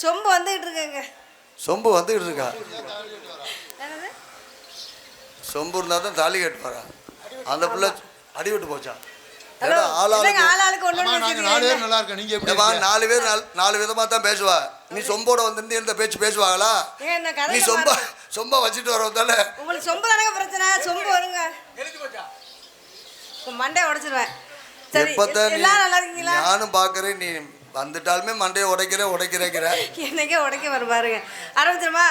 சொம்பு வந்துகிட்டு இருக்கேங்க. சொம்பு வந்துகிட்டு இருக்கா? சொம்பு இருந்தா தான் தாலி கட்டுவாரா? அந்த பிள்ளை அடிவிட்டு போச்சா? நாலு விதமா தான் பேசுவா. நீ சொம்போட வந்து இந்த பேச்சு பேசுவாங்களா? நீ சொம்ப வச்சுட்டு வரதால உங்களுக்கு சொம்பு தானங்க பிரச்சனை. சொம்பு வருங்க மண்டையை உடைச்சிருவேன். நானும் பாக்குறேன். நீ வந்துட்டாலுமே மண்டையை உடைக்கிறேங்கிற என்னைக்கே உடைக்க வர பாருங்க. ஆரம்பிச்சிருமா?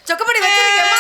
சொக்கப்படி வச்சிருக்கேன்.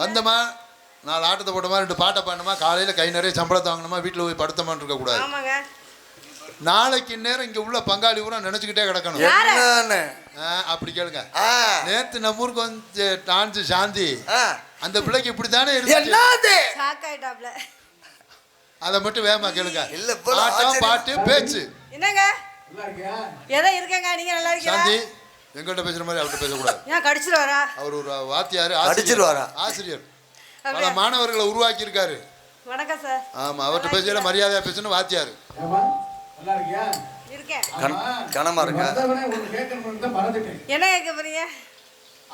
வந்தமா நாலு ஆட்டத்தை போட்டமா 2 பாட்டை பாடணுமா காலையில் கை நிறைய சம்பளத்தை வாங்கணுமா வீட்டில் போய் படுத்தமான்னு இருக்கக்கூடாது. நாளைக்கு நேரம் இங்கே உள்ள பங்காளி ஊரா நினச்சிக்கிட்டே கிடக்கணும். அப்படி கேளுங்க. நேற்று நம்ம ஊருக்கு வந்து டான்ஸ் சாந்தி அந்த பிள்ளைக்கு இப்படி தானே இருக்கு. அதை மட்டும் வேகமா கேளுங்க. ஆட்டம் பாட்டு பேச்சு என்னங்க ஏதோ இருக்கங்க. நீங்க நல்லா இருக்கீங்க சாந்தி? எங்கள்கிட்ட பேசுற மாதிரி அவர்கிட்ட பேசக்கூடாது. ஏன் கடிச்சிருவாரா? அவர் ஒரு வாத்தியார் ஆசிரியர் பல மாணவர்களை உருவாக்கி இருக்காரு. வணக்கம் சார். ஆமா அவர்கிட்ட பேசல மரியாதையா பேசணும். வாத்தியார் நல்லா இருக்கியா? இருக்கேன். கனமா இருக்க. என்ன கேட்க போறீங்க?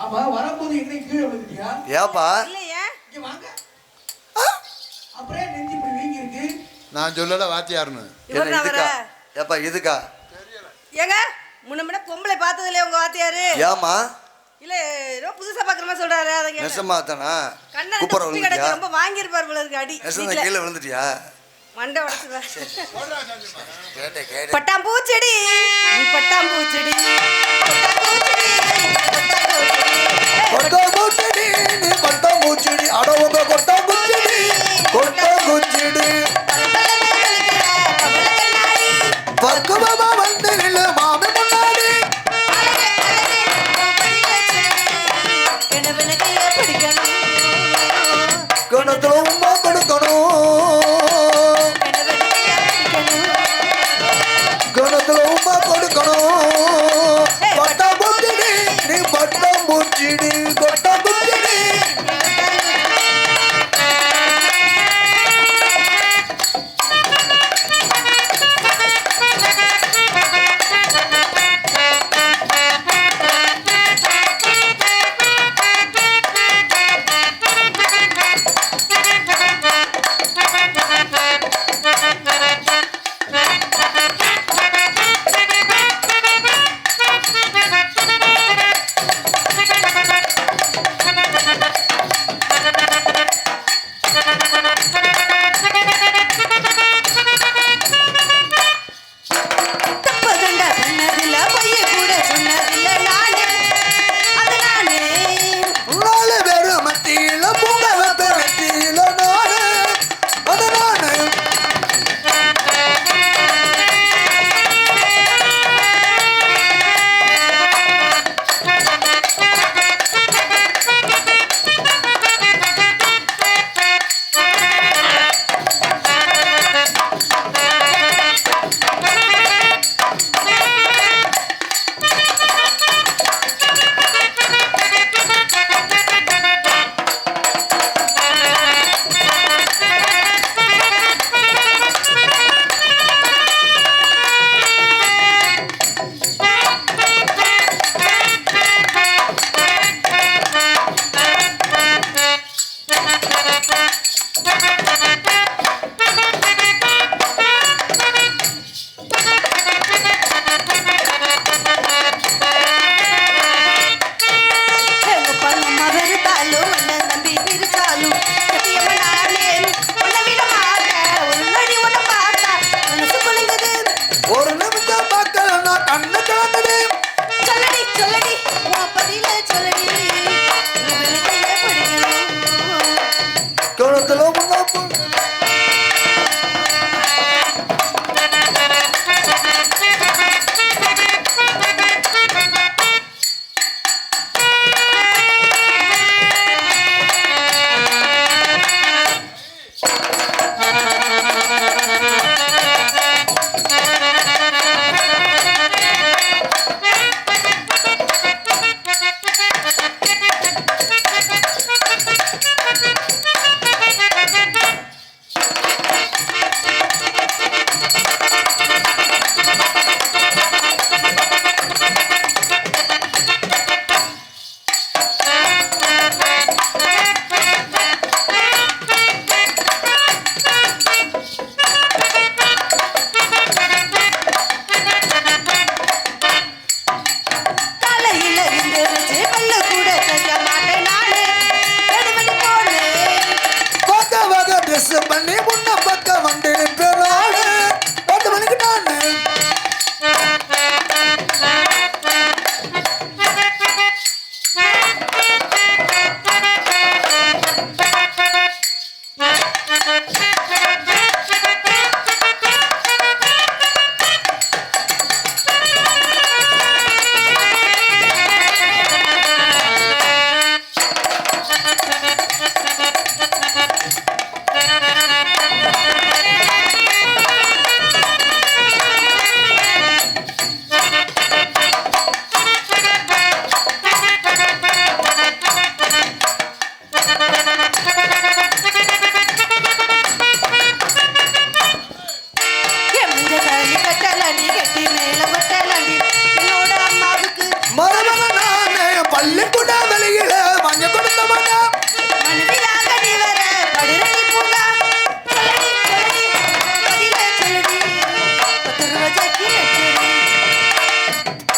ஆமா வரும்போது இன்னைக்கு கீழே விழுந்துட்டியா? ஏப்பா? இல்லையே. இங்க வாங்க. அப்படியே நெஞ்சி இப்படி வீங்கி இருக்கு. நான் சொல்லல வாத்தியார்னு. இதுக்கா? ஏப்பா இதுக்கா? தெரியல. ஏங்க முன்ன பொம்பளை பார்த்தது இல்லையா உங்க வாத்தியாரு? ஏமா? இல்ல ஏதோ புதுசா பாக்குற மாதிரி சொல்றாரு. அதங்க நெசமா தானா? குப்புற விழுந்தியா? ரொம்ப வாங்கி இருப்பார் போல இருக்கு அடி. நெசமா கீழ விழுந்துட்டியா? மண்டை உடைச்சுவா. பட்டாம்பூச்செடி நீ பட்டாம்பூச்செடி பட்டாம்பூச்செடி நீ பட்டாம்பூச்செடி அடவுங்க கொட்டாம்பூச்செடி கொட்டாம்பூச்செடி பக்குவமா வந்து நில்லு மாமி முன்னாடி கணத்துல உமா கொடுக்கணும் கணத்துல உமா கொடுக்கணும் பட்டாம்பூச்செடி நீ பட்டாம்பூச்செடி கொட்டாம்பூச்செடி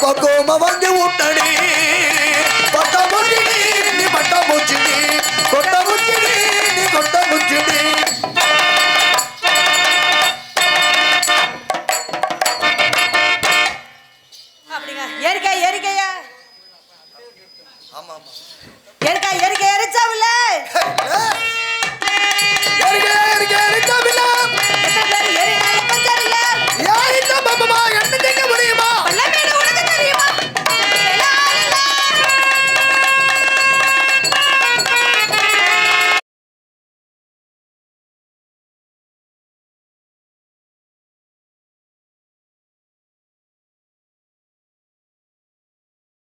பக்குவமா வந்து ஊட்டடி பட்ட முச்சிடி நீ பட்ட முச்சிடி கொட்ட முச்சிடி நீ கொட்ட முச்சிடி. அப்படிங்க ஏறிக்கையா ஏறிக்கையா. ஆமா ஆமா